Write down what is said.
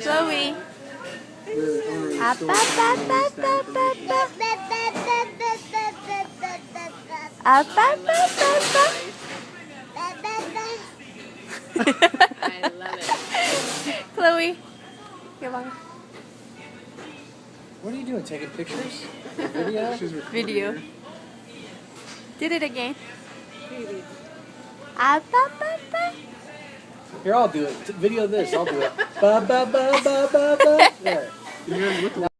Chloe. I love it. Chloe. Come on. What are you doing? Taking pictures? Video? Video. Did it again. Here, I'll do it. Video this. I'll do it. Ba ba ba ba ba ba. There.